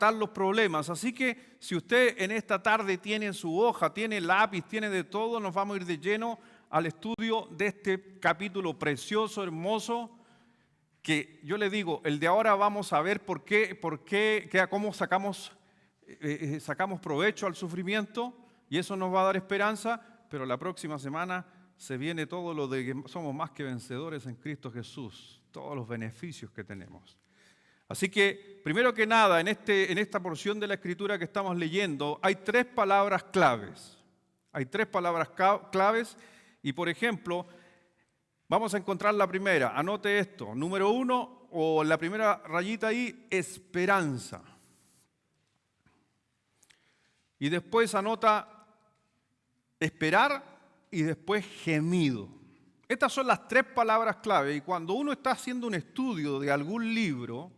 están los problemas. Así que si usted en esta tarde tiene su hoja, tiene lápiz, tiene de todo, nos vamos a ir de lleno al estudio de este capítulo precioso, hermoso, que yo le digo, el de ahora vamos a ver cómo sacamos provecho al sufrimiento, y eso nos va a dar esperanza, pero la próxima semana se viene todo lo de que somos más que vencedores en Cristo Jesús, todos los beneficios que tenemos. Así que, primero que nada, en esta porción de la Escritura que estamos leyendo, hay tres palabras claves. Hay tres palabras claves y, por ejemplo, vamos a encontrar la primera. Anote esto. Número 1, o la primera rayita ahí, esperanza. Y después anota esperar y después gemido. Estas son las tres palabras clave. Y cuando uno está haciendo un estudio de algún libro,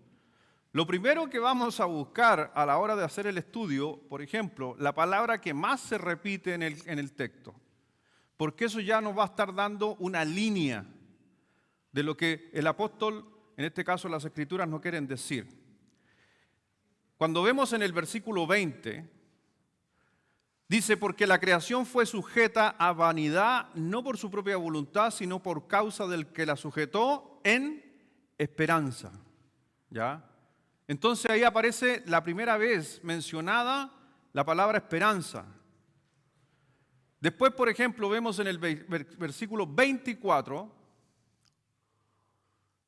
lo primero que vamos a buscar a la hora de hacer el estudio, por ejemplo, la palabra que más se repite en el texto. Porque eso ya nos va a estar dando una línea de lo que el apóstol, en este caso las Escrituras, no quieren decir. Cuando vemos en el versículo 20, dice, porque la creación fue sujeta a vanidad, no por su propia voluntad, sino por causa del que la sujetó en esperanza. ¿Ya? Entonces ahí aparece la primera vez mencionada la palabra esperanza. Después, por ejemplo, vemos en el versículo 24,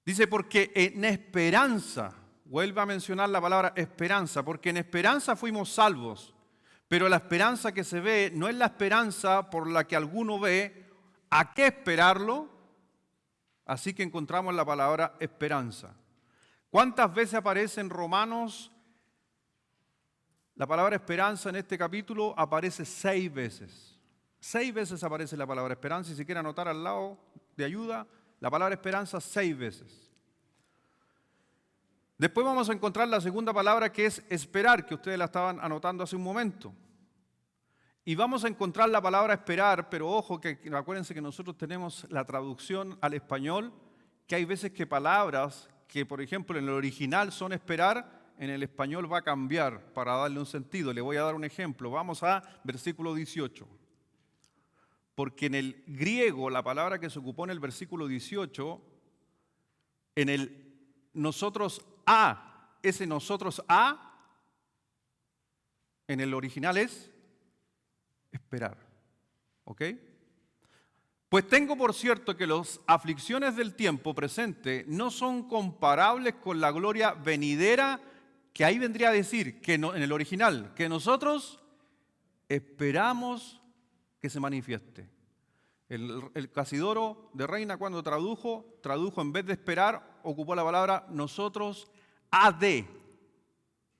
dice, porque en esperanza, vuelve a mencionar la palabra esperanza, porque en esperanza fuimos salvos, pero la esperanza que se ve no es la esperanza por la que alguno ve, ¿a qué esperarlo? Así que encontramos la palabra esperanza. ¿Cuántas veces aparece en Romanos la palabra esperanza en este capítulo? Aparece 6 veces. 6 veces aparece la palabra esperanza, y si quiere anotar al lado de ayuda, la palabra esperanza 6 veces. Después vamos a encontrar la segunda palabra, que es esperar, que ustedes la estaban anotando hace un momento. Y vamos a encontrar la palabra esperar, pero ojo, que acuérdense que nosotros tenemos la traducción al español, que hay veces que palabras que, por ejemplo, en el original son esperar, en el español va a cambiar para darle un sentido. Le voy a dar un ejemplo. Vamos a versículo 18. Porque en el griego, la palabra que se ocupó en el versículo 18, en el nosotros a, ese nosotros a, en el original es esperar. ¿Ok? Pues tengo por cierto que las aflicciones del tiempo presente no son comparables con la gloria venidera, que ahí vendría a decir, que no, en el original, que nosotros esperamos que se manifieste. El Casidoro de Reina, cuando tradujo en vez de esperar, ocupó la palabra nosotros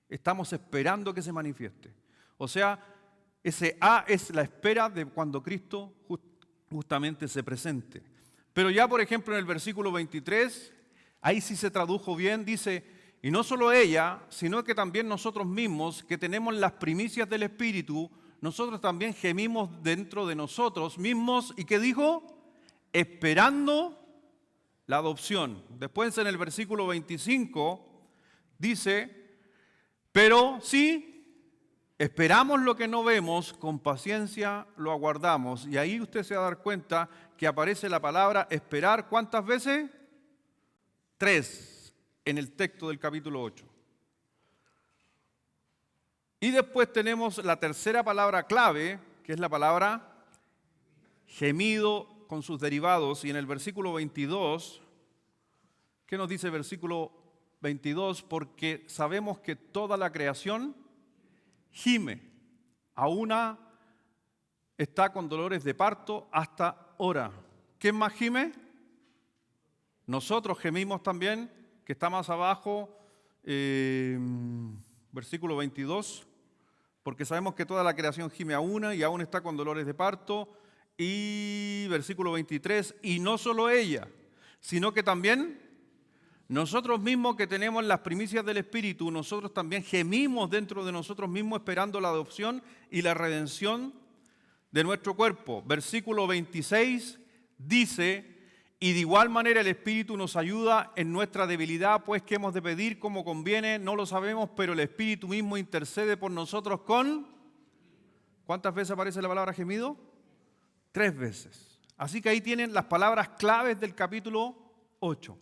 estamos esperando que se manifieste. O sea, ese es la espera de cuando Cristo justamente se presente. Pero ya, por ejemplo, en el versículo 23, ahí sí se tradujo bien, dice, y no solo ella, sino que también nosotros mismos, que tenemos las primicias del Espíritu, nosotros también gemimos dentro de nosotros mismos, ¿y qué dijo? Esperando la adopción. Después en el versículo 25 dice, pero sí, esperamos lo que no vemos, con paciencia lo aguardamos. Y ahí usted se va a dar cuenta que aparece la palabra esperar, ¿cuántas veces? 3 en el texto del capítulo 8. Y después tenemos la tercera palabra clave, que es la palabra gemido con sus derivados. Y en el versículo 22, ¿qué nos dice el versículo 22? Porque sabemos que toda la creación gime, a una está con dolores de parto hasta ahora. ¿Quién más gime? Nosotros gemimos también, que está más abajo, versículo 22, porque sabemos que toda la creación gime a una y aún está con dolores de parto. Y versículo 23, y no solo ella, sino que también nosotros mismos que tenemos las primicias del Espíritu, nosotros también gemimos dentro de nosotros mismos esperando la adopción y la redención de nuestro cuerpo. Versículo 26 dice, Y de igual manera el Espíritu nos ayuda en nuestra debilidad, pues que hemos de pedir como conviene, no lo sabemos, pero el Espíritu mismo intercede por nosotros con... ¿Cuántas veces aparece la palabra gemido? 3 veces. Así que ahí tienen las palabras claves del capítulo 8.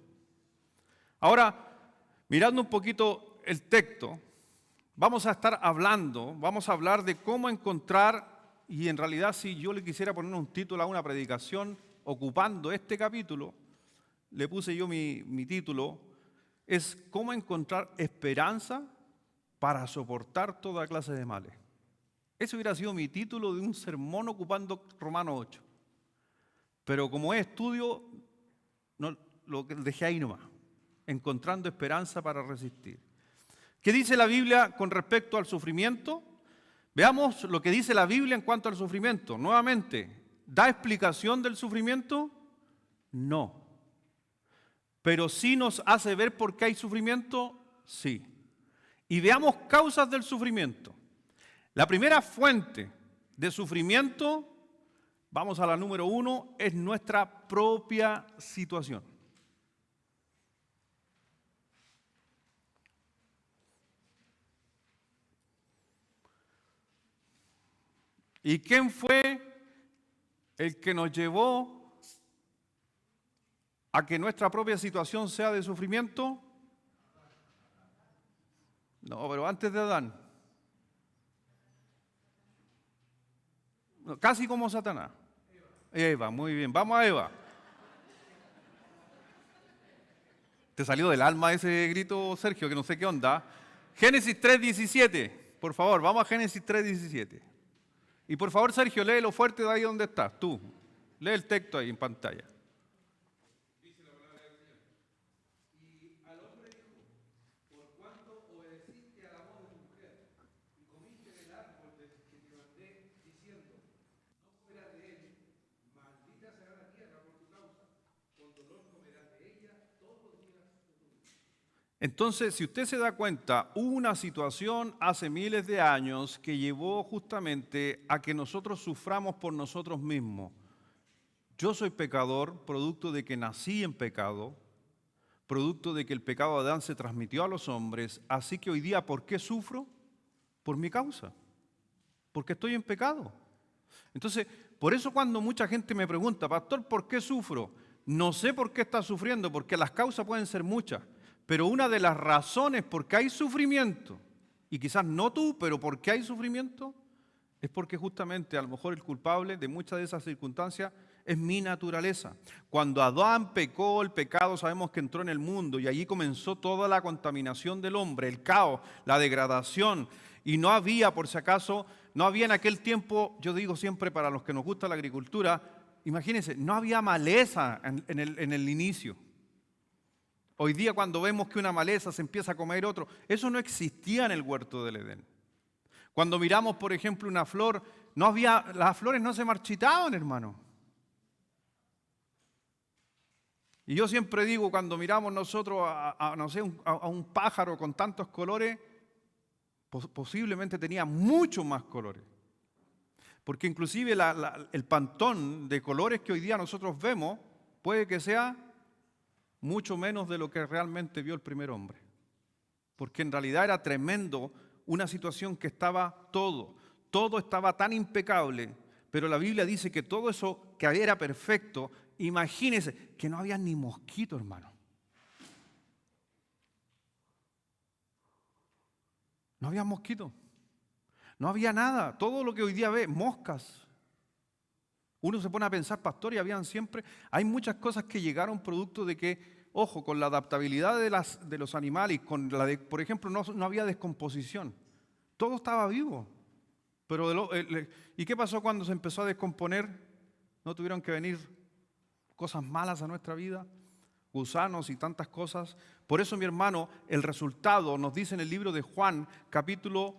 Ahora, mirando un poquito el texto, vamos a estar hablando, vamos a hablar de cómo encontrar, y en realidad si yo le quisiera poner un título a una predicación ocupando este capítulo, le puse yo mi título, es cómo encontrar esperanza para soportar toda clase de males. Ese hubiera sido mi título de un sermón ocupando Romanos 8. Pero como es estudio, no, lo dejé ahí nomás, encontrando esperanza para resistir. ¿Qué dice la Biblia con respecto al sufrimiento? Veamos lo que dice la Biblia en cuanto al sufrimiento. Nuevamente, ¿da explicación del sufrimiento? No. ¿Pero sí nos hace ver por qué hay sufrimiento? Sí. Y veamos causas del sufrimiento. La primera fuente de sufrimiento, vamos a la número 1, es nuestra propia situación. ¿Y quién fue el que nos llevó a que nuestra propia situación sea de sufrimiento? No, pero antes de Adán. Casi como Satanás. Eva, muy bien. Vamos a Eva. Te salió del alma ese grito, Sergio, que no sé qué onda. Génesis 3:17. Por favor, vamos a Génesis 3:17. Y por favor, Sergio, léelo fuerte de ahí donde estás, tú. Lee el texto ahí en pantalla. Dice la palabra del Señor. Y al hombre dijo, por cuanto obedeciste a la voz de tu mujer y comiste del árbol que te mandé diciendo, no comerás de él, maldita será la tierra por tu causa, con dolor comerás de ella todos los días de tu vida. Entonces, si usted se da cuenta, hubo una situación hace miles de años que llevó justamente a que nosotros suframos por nosotros mismos. Yo soy pecador, producto de que nací en pecado, producto de que el pecado de Adán se transmitió a los hombres, así que hoy día, ¿por qué sufro? Por mi causa, porque estoy en pecado. Entonces, por eso cuando mucha gente me pregunta, pastor, ¿por qué sufro? No sé por qué estás sufriendo, porque las causas pueden ser muchas. Pero una de las razones por qué hay sufrimiento, y quizás no tú, pero por qué hay sufrimiento, es porque justamente a lo mejor el culpable de muchas de esas circunstancias es mi naturaleza. Cuando Adán pecó, el pecado sabemos que entró en el mundo y allí comenzó toda la contaminación del hombre, el caos, la degradación. Y no había, por si acaso, no había en aquel tiempo, yo digo siempre para los que nos gusta la agricultura, imagínense, no había maleza en el inicio. Hoy día cuando vemos que una maleza se empieza a comer otro, eso no existía en el huerto del Edén. Cuando miramos, por ejemplo, una flor, las flores no se marchitaban, hermano. Y yo siempre digo, cuando miramos nosotros a un pájaro con tantos colores, posiblemente tenía mucho más colores. Porque inclusive el pantón de colores que hoy día nosotros vemos puede que sea mucho menos de lo que realmente vio el primer hombre. Porque en realidad era tremendo una situación que estaba todo estaba tan impecable, pero la Biblia dice que todo eso que era perfecto, imagínense que no había ni mosquito, hermano. No había mosquito, no había nada, todo lo que hoy día ve, moscas. Uno se pone a pensar, pastor, y hay muchas cosas que llegaron producto de que, ojo, con la adaptabilidad de los animales, por ejemplo, no había descomposición. Todo estaba vivo. Pero ¿y qué pasó cuando se empezó a descomponer? ¿No tuvieron que venir cosas malas a nuestra vida? Gusanos y tantas cosas. Por eso, mi hermano, el resultado nos dice en el libro de Juan, capítulo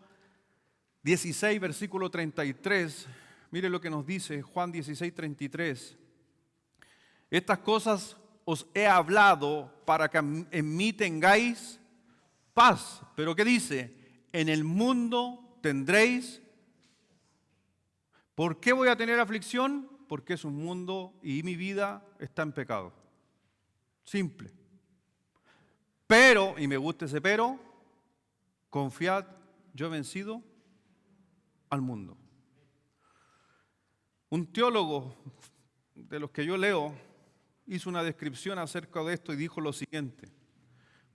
16, versículo 33. Mire lo que nos dice Juan 16, 33. Estas cosas os he hablado para que en mí tengáis paz. Pero ¿qué dice? En el mundo tendréis. ¿Por qué voy a tener aflicción? Porque es un mundo y mi vida está en pecado. Simple. Pero, y me gusta ese pero, confiad, yo he vencido al mundo. Un teólogo de los que yo leo hizo una descripción acerca de esto y dijo lo siguiente: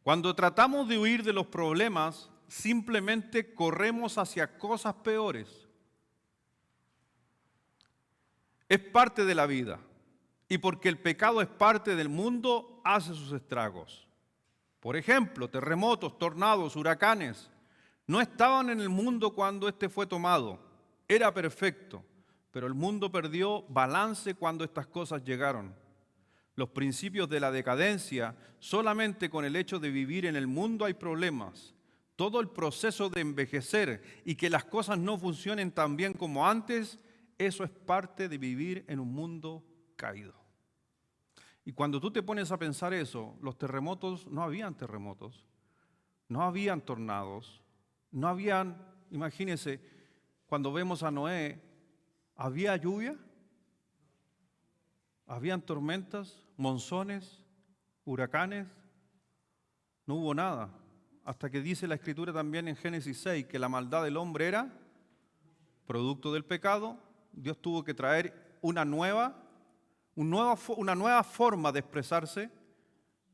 cuando tratamos de huir de los problemas, simplemente corremos hacia cosas peores. Es parte de la vida. Y porque el pecado es parte del mundo, hace sus estragos. Por ejemplo, terremotos, tornados, huracanes, no estaban en el mundo cuando este fue tomado. Era perfecto, pero el mundo perdió balance cuando estas cosas llegaron. Los principios de la decadencia, solamente con el hecho de vivir en el mundo hay problemas. Todo el proceso de envejecer y que las cosas no funcionen tan bien como antes, eso es parte de vivir en un mundo caído. Y cuando tú te pones a pensar eso, los terremotos, no habían terremotos, no habían tornados, no habían, imagínense, cuando vemos a Noé, ¿había lluvia? ¿Habían tormentas, monzones, huracanes? No hubo nada. Hasta que dice la Escritura también en Génesis 6 que la maldad del hombre era producto del pecado. Dios tuvo que traer una nueva forma de expresarse.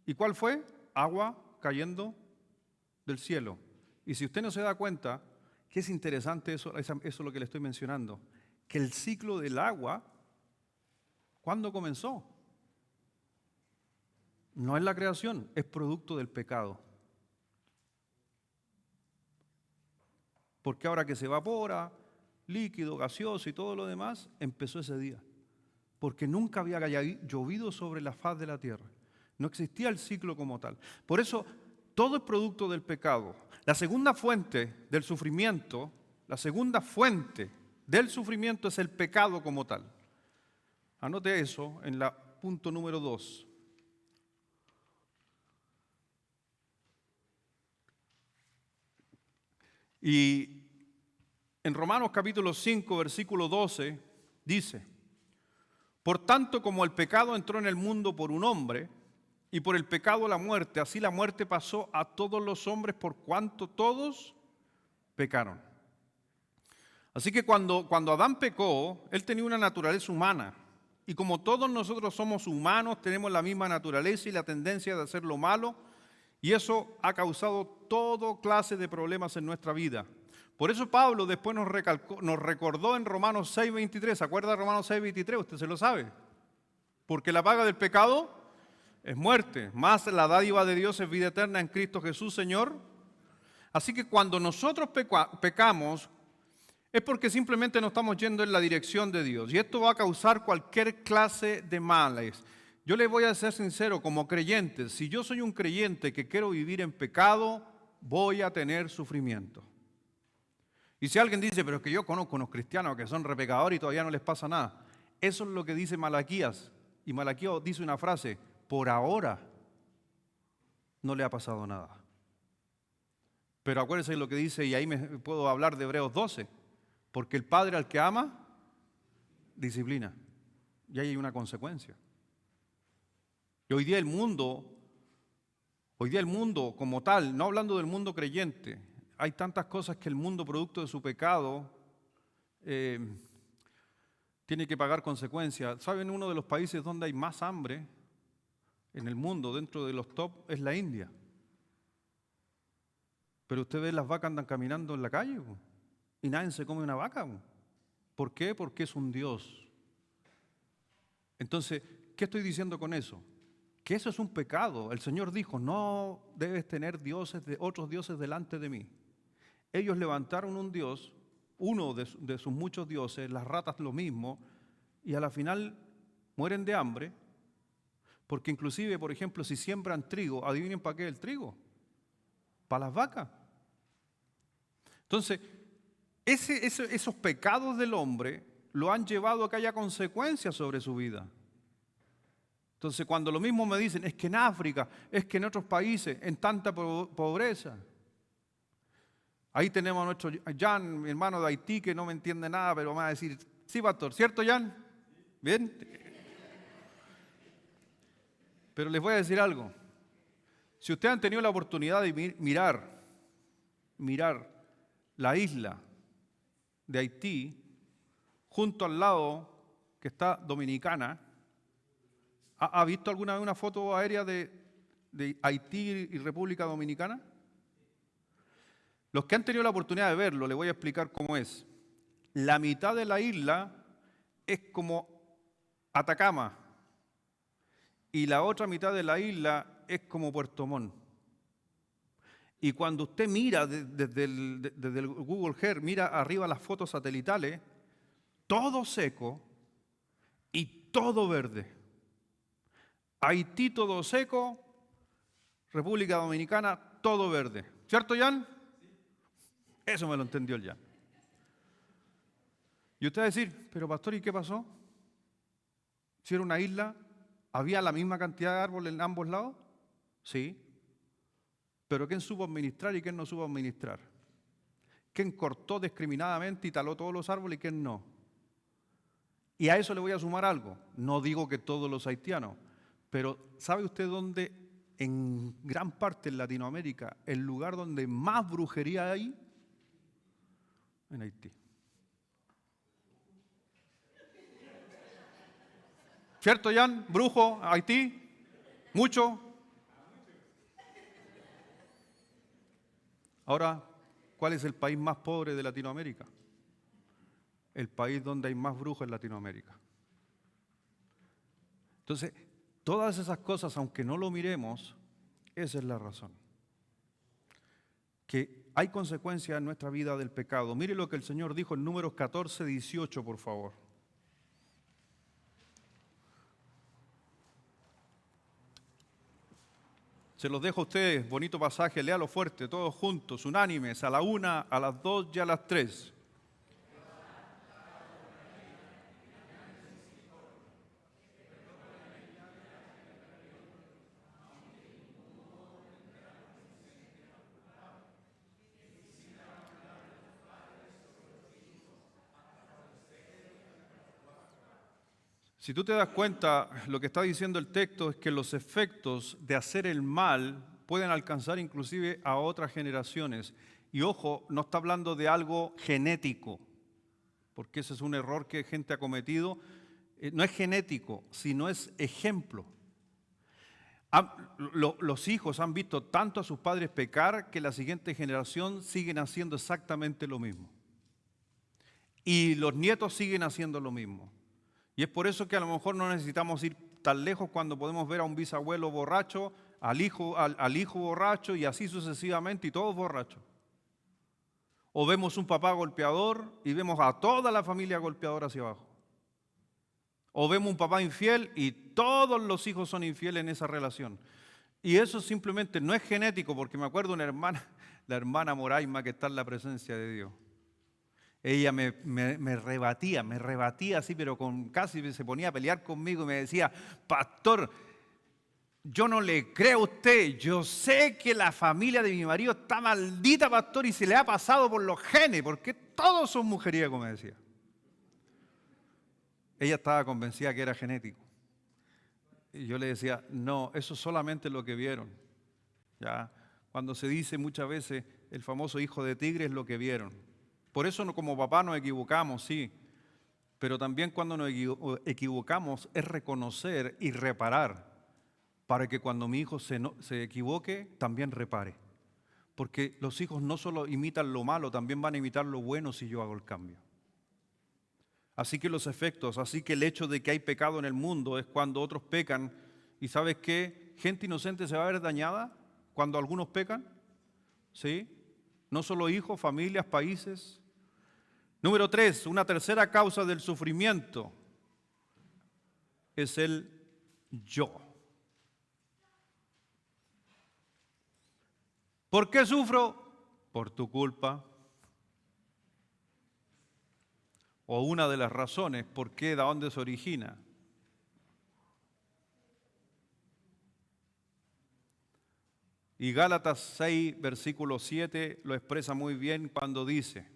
¿Y cuál fue? Agua cayendo del cielo. Y si usted no se da cuenta, que es interesante eso es lo que le estoy mencionando, que el ciclo del agua, ¿cuándo comenzó? No es la creación, es producto del pecado. Porque ahora que se evapora, líquido, gaseoso y todo lo demás, empezó ese día. Porque nunca había llovido sobre la faz de la tierra. No existía el ciclo como tal. Por eso, todo es producto del pecado. La segunda fuente del sufrimiento es el pecado como tal. Anote eso en la punto número 2. Y en Romanos capítulo 5, versículo 12, dice: por tanto, como el pecado entró en el mundo por un hombre, y por el pecado la muerte, así la muerte pasó a todos los hombres por cuanto todos pecaron. Así que cuando Adán pecó, él tenía una naturaleza humana. Y como todos nosotros somos humanos, tenemos la misma naturaleza y la tendencia de hacer lo malo, y eso ha causado toda clase de problemas en nuestra vida. Por eso Pablo después nos recordó en Romanos 6:23. ¿Se acuerda de Romanos 6:23? Usted se lo sabe. Porque la paga del pecado es muerte, más la dádiva de Dios es vida eterna en Cristo Jesús, Señor. Así que cuando nosotros pecamos, es porque simplemente no estamos yendo en la dirección de Dios. Y esto va a causar cualquier clase de males. Yo les voy a ser sincero, como creyentes, si yo soy un creyente que quiero vivir en pecado, voy a tener sufrimiento. Y si alguien dice, pero es que yo conozco unos cristianos que son repecadores y todavía no les pasa nada. Eso es lo que dice Malaquías. Y Malaquías dice una frase: por ahora no le ha pasado nada. Pero acuérdense de lo que dice, y ahí me puedo hablar de Hebreos 12. Porque el Padre al que ama, disciplina. Y ahí hay una consecuencia. Y hoy día el mundo como tal, no hablando del mundo creyente, hay tantas cosas que el mundo, producto de su pecado, tiene que pagar consecuencias. ¿Saben? Uno de los países donde hay más hambre en el mundo, dentro de los top, es la India. Pero usted ve las vacas andan caminando en la calle, y nadie se come una vaca. ¿Por qué? Porque es un Dios. Entonces, ¿qué estoy diciendo con eso? Que eso es un pecado. El Señor dijo: no debes tener otros dioses delante de mí. Ellos levantaron un Dios, uno de sus muchos dioses, las ratas lo mismo, y a la final mueren de hambre, porque inclusive, por ejemplo, si siembran trigo, adivinen para qué el trigo, para las vacas. Entonces, esos pecados del hombre lo han llevado a que haya consecuencias sobre su vida. Entonces, cuando lo mismo me dicen, es que en África, es que en otros países, en tanta pobreza. Ahí tenemos a nuestro Jan, mi hermano de Haití, que no me entiende nada, pero me va a decir, sí, pastor, ¿cierto, Jan? ¿Bien? Pero les voy a decir algo. Si ustedes han tenido la oportunidad de mirar la isla de Haití, junto al lado que está Dominicana, ¿ha visto alguna vez una foto aérea de Haití y República Dominicana? Los que han tenido la oportunidad de verlo, les voy a explicar cómo es. La mitad de la isla es como Atacama y la otra mitad de la isla es como Puerto Montt. Y cuando usted mira desde el Google Earth, mira arriba las fotos satelitales, todo seco y todo verde. Haití todo seco, República Dominicana todo verde. ¿Cierto, Jan? Eso me lo entendió el Jan. Y usted va a decir, pero pastor, ¿y qué pasó? Si era una isla, ¿había la misma cantidad de árboles en ambos lados? Sí. Pero ¿quién supo administrar y quién no supo administrar? ¿Quién cortó discriminadamente y taló todos los árboles y quién no? Y a eso le voy a sumar algo. No digo que todos los haitianos, pero ¿sabe usted dónde en gran parte en Latinoamérica el lugar donde más brujería hay? En Haití. ¿Cierto, Jan? ¿Brujo? ¿Haití? ¿Mucho? Ahora, ¿cuál es el país más pobre de Latinoamérica? El país donde hay más brujos en Latinoamérica. Entonces, todas esas cosas, aunque no lo miremos, esa es la razón. Que hay consecuencias en nuestra vida del pecado. Mire lo que el Señor dijo en Números 14, 18, por favor. Se los dejo a ustedes, bonito pasaje, léalo fuerte, todos juntos, unánimes, a la 1, a las 2 y a las 3. Si tú te das cuenta, lo que está diciendo el texto es que los efectos de hacer el mal pueden alcanzar inclusive a otras generaciones. Y ojo, no está hablando de algo genético, porque ese es un error que gente ha cometido. No es genético, sino es ejemplo. Los hijos han visto tanto a sus padres pecar que la siguiente generación siguen haciendo exactamente lo mismo. Y los nietos siguen haciendo lo mismo. Y es por eso que a lo mejor no necesitamos ir tan lejos cuando podemos ver a un bisabuelo borracho, al hijo borracho y así sucesivamente y todos borrachos. O vemos un papá golpeador y vemos a toda la familia golpeadora hacia abajo. O vemos un papá infiel y todos los hijos son infieles en esa relación. Y eso simplemente no es genético, porque me acuerdo una hermana, la hermana Moraima, que está en la presencia de Dios. Ella me rebatía así, pero casi se ponía a pelear conmigo y me decía, pastor, yo no le creo a usted, yo sé que la familia de mi marido está maldita, pastor, y se le ha pasado por los genes, porque todos son mujeriegos, me decía. Ella estaba convencida que era genético. Y yo le decía, no, eso es solamente lo que vieron. ¿Ya? Cuando se dice muchas veces el famoso hijo de tigre es lo que vieron. Por eso como papá nos equivocamos, sí, pero también cuando nos equivocamos es reconocer y reparar para que cuando mi hijo se equivoque, también repare. Porque los hijos no solo imitan lo malo, también van a imitar lo bueno si yo hago el cambio. Así que los efectos, así que el hecho de que hay pecado en el mundo es cuando otros pecan. ¿Y sabes qué? Gente inocente se va a ver dañada cuando algunos pecan. ¿Sí? No solo hijos, familias, países. Número 3, una tercera causa del sufrimiento es el yo. ¿Por qué sufro? Por tu culpa. O una de las razones por qué, de dónde se origina. Y Gálatas 6, versículo 7 lo expresa muy bien cuando dice: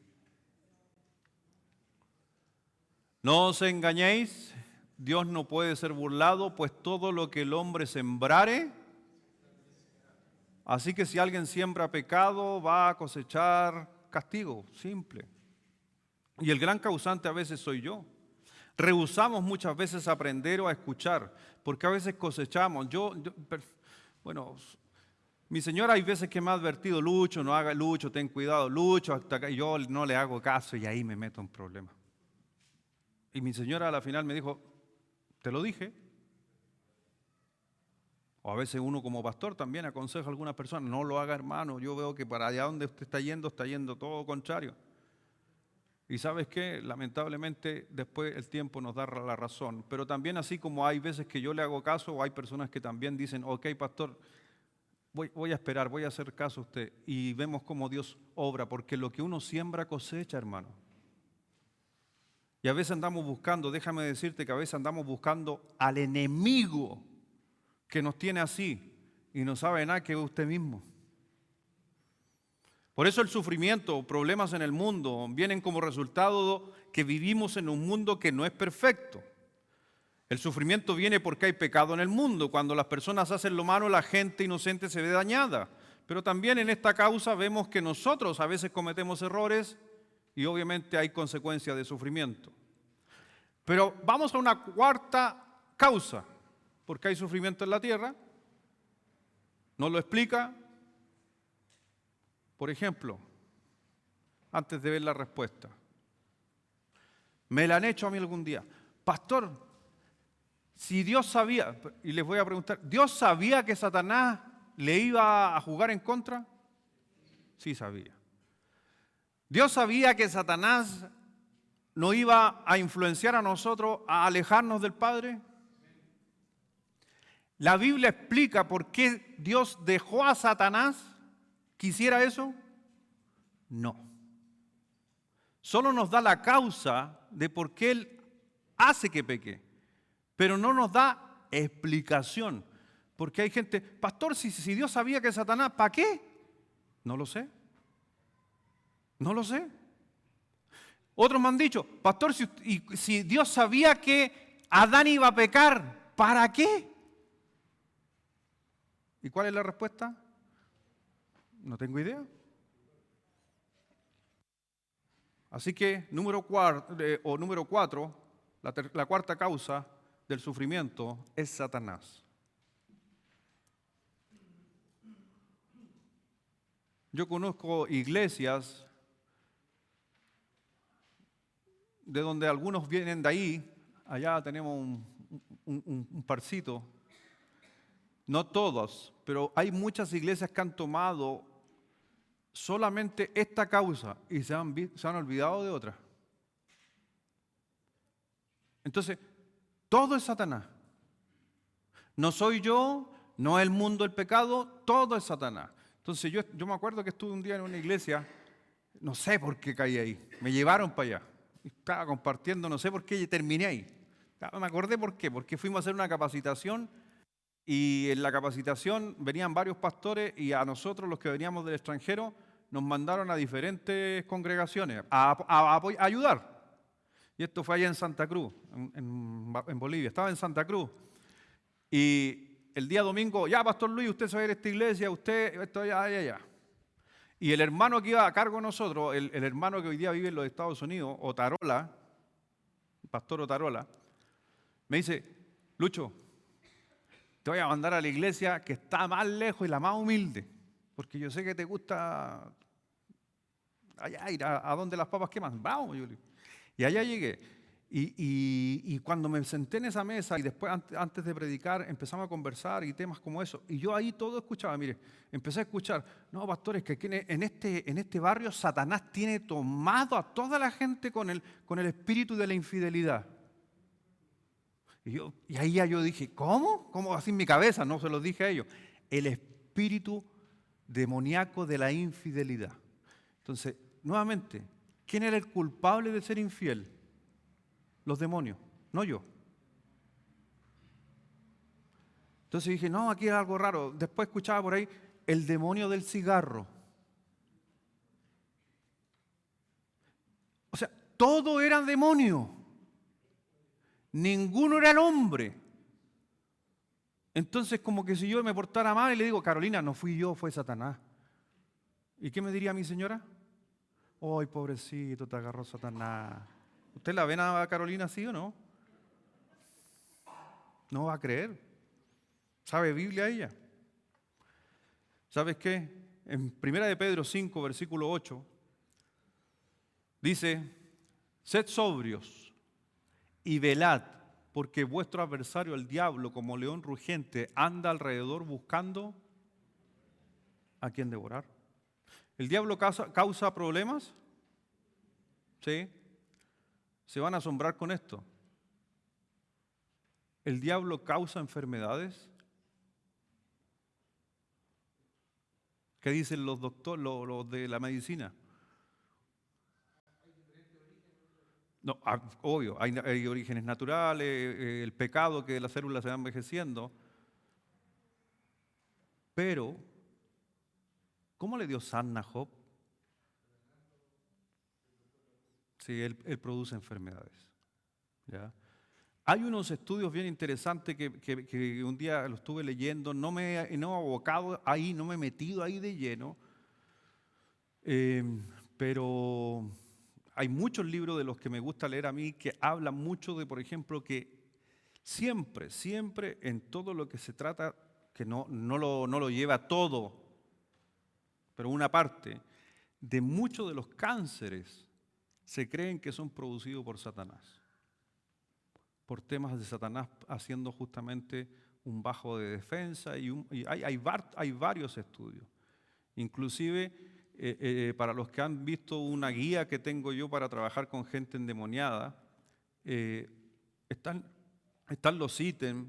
no os engañéis, Dios no puede ser burlado, pues todo lo que el hombre sembrare. Así que si alguien siembra pecado, va a cosechar castigo, simple. Y el gran causante a veces soy yo. Rehusamos muchas veces a aprender o a escuchar, porque a veces cosechamos. Bueno, mi señora hay veces que me ha advertido, Lucho, no haga, Lucho, ten cuidado, Lucho, hasta acá, y yo no le hago caso y ahí me meto en problemas. Y mi señora a la final me dijo, te lo dije. O a veces uno como pastor también aconseja a algunas personas, no lo haga hermano, yo veo que para allá donde usted está yendo todo contrario. Y ¿sabes qué? Lamentablemente después el tiempo nos da la razón. Pero también así como hay veces que yo le hago caso, o hay personas que también dicen, ok pastor, voy a esperar, voy a hacer caso a usted. Y vemos cómo Dios obra, porque lo que uno siembra cosecha, hermano. Y a veces andamos buscando, déjame decirte que a veces andamos buscando al enemigo que nos tiene así y no sabe nada que usted mismo. Por eso el sufrimiento, problemas en el mundo, vienen como resultado que vivimos en un mundo que no es perfecto. El sufrimiento viene porque hay pecado en el mundo. Cuando las personas hacen lo malo, la gente inocente se ve dañada. Pero también en esta causa vemos que nosotros a veces cometemos errores y obviamente hay consecuencias de sufrimiento. Pero vamos a una cuarta causa. ¿Por qué hay sufrimiento en la tierra? ¿Nos lo explica? Por ejemplo, antes de ver la respuesta, me la han hecho a mí algún día. Pastor, si Dios sabía, y les voy a preguntar, ¿Dios sabía que Satanás le iba a jugar en contra? Sí sabía. ¿Dios sabía que Satanás nos iba a influenciar a nosotros a alejarnos del Padre? ¿La Biblia explica por qué Dios dejó a Satanás que hiciera eso? No. Solo nos da la causa de por qué Él hace que peque, pero no nos da explicación. Porque hay gente, pastor, si Dios sabía que Satanás, ¿para qué? No lo sé. No lo sé. Otros me han dicho, pastor, si Dios sabía que Adán iba a pecar, ¿para qué? ¿Y cuál es la respuesta? No tengo idea. Así que número 4, la cuarta causa del sufrimiento es Satanás. Yo conozco iglesias de donde algunos vienen de ahí, allá tenemos un parcito, no todos, pero hay muchas iglesias que han tomado solamente esta causa y se han olvidado de otra. Entonces, todo es Satanás. No soy yo, no es el mundo el pecado, todo es Satanás. Entonces yo me acuerdo que estuve un día en una iglesia, no sé por qué caí ahí, me llevaron para allá. Estaba compartiendo, no sé por qué terminé ahí. Me acordé por qué, porque fuimos a hacer una capacitación y en la capacitación venían varios pastores y a nosotros, los que veníamos del extranjero, nos mandaron a diferentes congregaciones a ayudar. Y esto fue allá en Santa Cruz, en Bolivia. Estaba en Santa Cruz. Y el día domingo, ya, Pastor Luis, usted se va a ir a esta iglesia, usted, esto, allá. Y el hermano que iba a cargo de nosotros, el hermano que hoy día vive en los Estados Unidos, Otarola, el pastor Otarola, me dice, Lucho, te voy a mandar a la iglesia que está más lejos y la más humilde, porque yo sé que te gusta allá ir a donde las papas queman. Vamos, Julio. Y allá llegué. Y cuando me senté en esa mesa y después antes de predicar empezamos a conversar y temas como eso, y yo ahí todo escuchaba, mire, empecé a escuchar, no, pastores, que aquí en este barrio Satanás tiene tomado a toda la gente con el espíritu de la infidelidad. Y ahí ya yo dije, ¿cómo? ¿Cómo así en mi cabeza? No se lo dije a ellos. El espíritu demoníaco de la infidelidad. Entonces, nuevamente, ¿quién era el culpable de ser infiel? Los demonios, no yo. Entonces dije, no, aquí es algo raro. Después escuchaba por ahí el demonio del cigarro. O sea, todo era demonio. Ninguno era el hombre. Entonces, como que si yo me portara mal y le digo, Carolina, no fui yo, fue Satanás. ¿Y qué me diría mi señora? ¡Ay, pobrecito, te agarró Satanás! ¿Usted la ven a Carolina así o no? No va a creer. ¿Sabe Biblia ella? ¿Sabes qué? En 1 de Pedro 5, versículo 8, dice, sed sobrios y velad, porque vuestro adversario, el diablo, como león rugiente, anda alrededor buscando a quien devorar. ¿El diablo causa problemas? ¿Sí? ¿Se van a asombrar con esto? ¿El diablo causa enfermedades? ¿Qué dicen los doctores, los de la medicina? No, obvio, hay orígenes naturales, el pecado que las células se van envejeciendo, pero ¿cómo le dio sarna a Job? Sí, él produce enfermedades. ¿Ya? Hay unos estudios bien interesantes que un día lo estuve leyendo, no he abocado ahí, no me he metido ahí de lleno, pero hay muchos libros de los que me gusta leer a mí que hablan mucho de, por ejemplo, que siempre en todo lo que se trata, que no lo lleva todo, pero una parte, de muchos de los cánceres se creen que son producidos por Satanás, por temas de Satanás haciendo justamente un bajo de defensa y hay varios estudios. Inclusive, para los que han visto una guía que tengo yo para trabajar con gente endemoniada, eh, están los ítems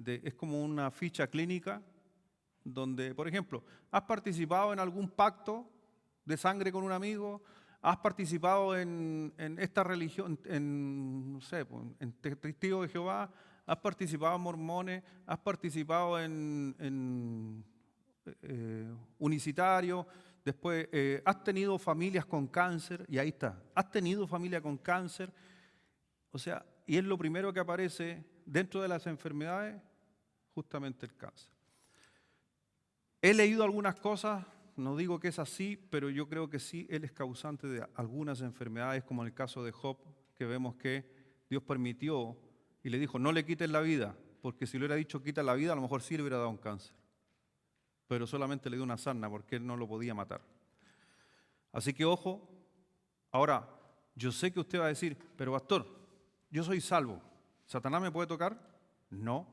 es como una ficha clínica donde, por ejemplo, has participado en algún pacto de sangre con un amigo, has participado en esta religión, no sé, en Testigos de Jehová, has participado en mormones, has participado en unicitario, después has tenido familias con cáncer, y ahí está, has tenido familia con cáncer, o sea, y es lo primero que aparece dentro de las enfermedades, justamente el cáncer. He leído algunas cosas, no digo que es así, pero yo creo que sí, él es causante de algunas enfermedades, como en el caso de Job, que vemos que Dios permitió y le dijo, no le quites la vida, porque si le hubiera dicho quita la vida, a lo mejor sí le hubiera dado un cáncer. Pero solamente le dio una sarna porque él no lo podía matar. Así que ojo, ahora, yo sé que usted va a decir, pero pastor, yo soy salvo, ¿Satanás me puede tocar? No.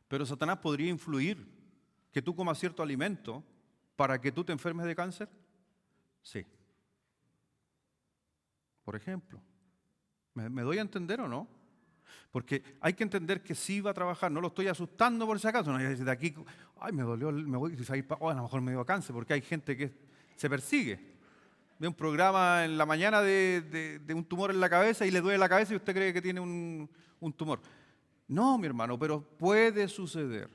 Pero Satanás podría influir que tú comas cierto alimento para que tú te enfermes de cáncer? Sí. Por ejemplo. ¿Me doy a entender o no? Porque hay que entender que sí va a trabajar, no lo estoy asustando por si acaso, no, de aquí, ay, me dolió, me voy a ir, a lo mejor me dio cáncer, porque hay gente que se persigue. Ve un programa en la mañana de un tumor en la cabeza y le duele la cabeza y usted cree que tiene un tumor. No, mi hermano, pero puede suceder.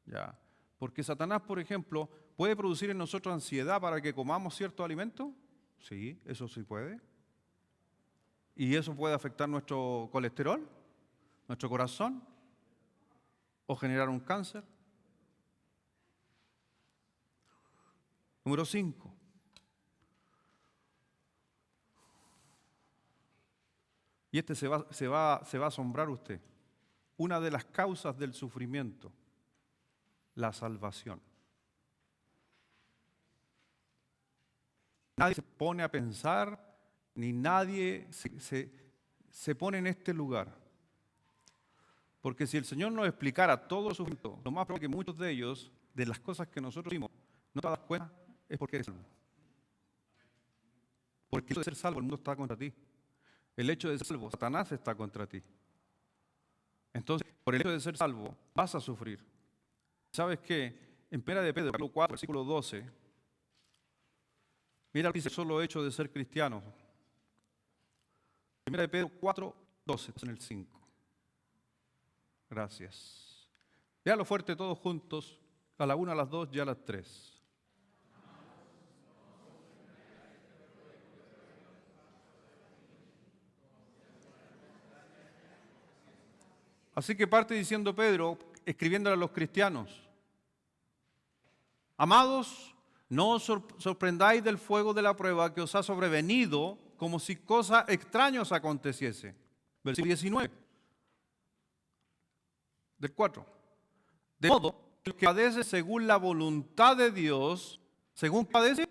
¿Ya? Porque Satanás, por ejemplo, puede producir en nosotros ansiedad para que comamos cierto alimento. Sí, eso sí puede. Y eso puede afectar nuestro colesterol, nuestro corazón, o generar un cáncer. Número 5. Y este se va a asombrar usted. Una de las causas del sufrimiento, la salvación. Nadie se pone a pensar, ni nadie se pone en este lugar. Porque si el Señor nos explicara todo su sufrimiento, lo más probable es que muchos de ellos, de las cosas que nosotros vimos, no te das cuenta, es porque eres salvo. Porque el hecho de ser salvo, el mundo está contra ti. El hecho de ser salvo, Satanás está contra ti. Entonces, por el hecho de ser salvo, vas a sufrir. ¿Sabes qué? En 1 de Pedro, capítulo 4, versículo 12, mira, dice, solo hecho de ser cristiano. 1 de Pedro 4, 12, en el 5. Gracias. Léalo fuerte todos juntos, a la 1, a las 2 y a las 3. Así que parte diciendo Pedro, escribiéndole a los cristianos: amados, no os sorprendáis del fuego de la prueba que os ha sobrevenido como si cosas extrañas aconteciese. Versículo 19 del 4. De modo que el que padece según la voluntad de Dios, ¿según padece?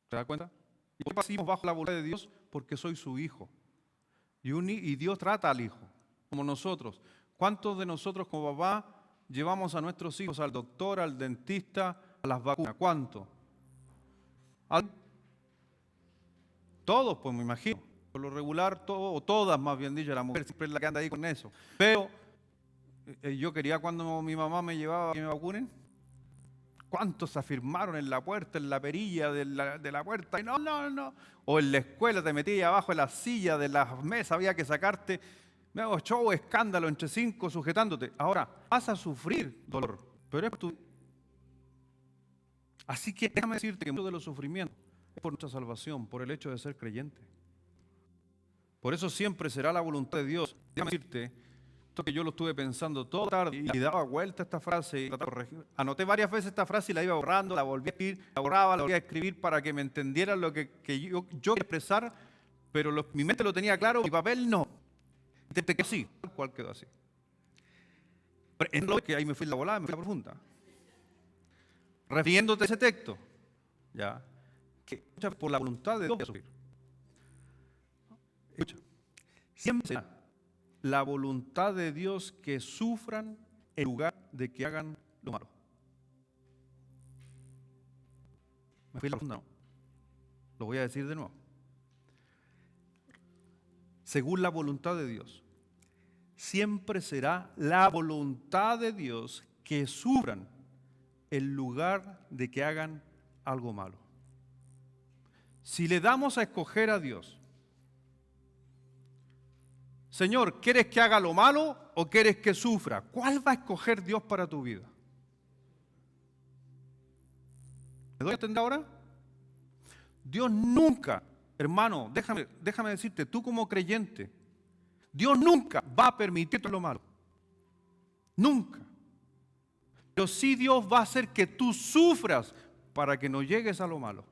¿Se da cuenta? Y por qué pasamos bajo la voluntad de Dios? Porque soy su hijo. Y Dios trata al hijo, como nosotros. ¿Cuántos de nosotros como papá llevamos a nuestros hijos al doctor, al dentista, a las vacunas? ¿Cuántos? Todos, pues me imagino. Por lo regular, o todas más bien dicho, la mujer siempre es la que anda ahí con eso. Pero yo quería cuando mi mamá me llevaba a que me vacunen. ¿Cuántos se afirmaron en la puerta, en la perilla de la puerta? Y no. O en la escuela te metías abajo de la silla de las mesas, había que sacarte. Me hago show, escándalo entre 5 sujetándote. Ahora, vas a sufrir dolor, pero es tu. Así que déjame decirte que mucho de los sufrimientos es por nuestra salvación, por el hecho de ser creyente. Por eso siempre será la voluntad de Dios. Déjame decirte, esto que yo lo estuve pensando toda tarde y daba vuelta a esta frase. Anoté varias veces esta frase y la iba borrando, la volví a escribir, la borraba, la volví a escribir para que me entendieran lo que yo quería expresar, pero mi mente lo tenía claro, mi papel no. Y te quedó así, tal cual quedó así. Pero que ahí me fui la volada, me fui a la profunda. Refiriéndote a ese texto, ya, que por la voluntad de Dios voy a sufrir. Escucha, siempre será la voluntad de Dios que sufran en lugar de que hagan lo malo. Me fui a la profunda, no. Lo voy a decir de nuevo. Según la voluntad de Dios, siempre será la voluntad de Dios que sufran en lugar de que hagan algo malo. Si le damos a escoger a Dios, Señor, ¿quieres que haga lo malo o quieres que sufra? ¿Cuál va a escoger Dios para tu vida? ¿Me doy a entender ahora? Dios nunca, hermano, déjame decirte, tú como creyente, Dios nunca va a permitirte lo malo. Nunca. Pero sí Dios va a hacer que tú sufras para que no llegues a lo malo.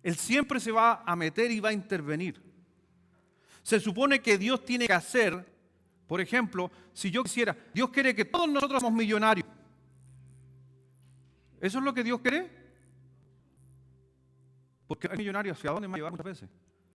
Él siempre se va a meter y va a intervenir. Se supone que Dios tiene que hacer, por ejemplo, si yo quisiera, Dios quiere que todos nosotros somos millonarios. ¿Eso es lo que Dios quiere? Porque hay millonarios, ¿a dónde me va a llevar muchas veces?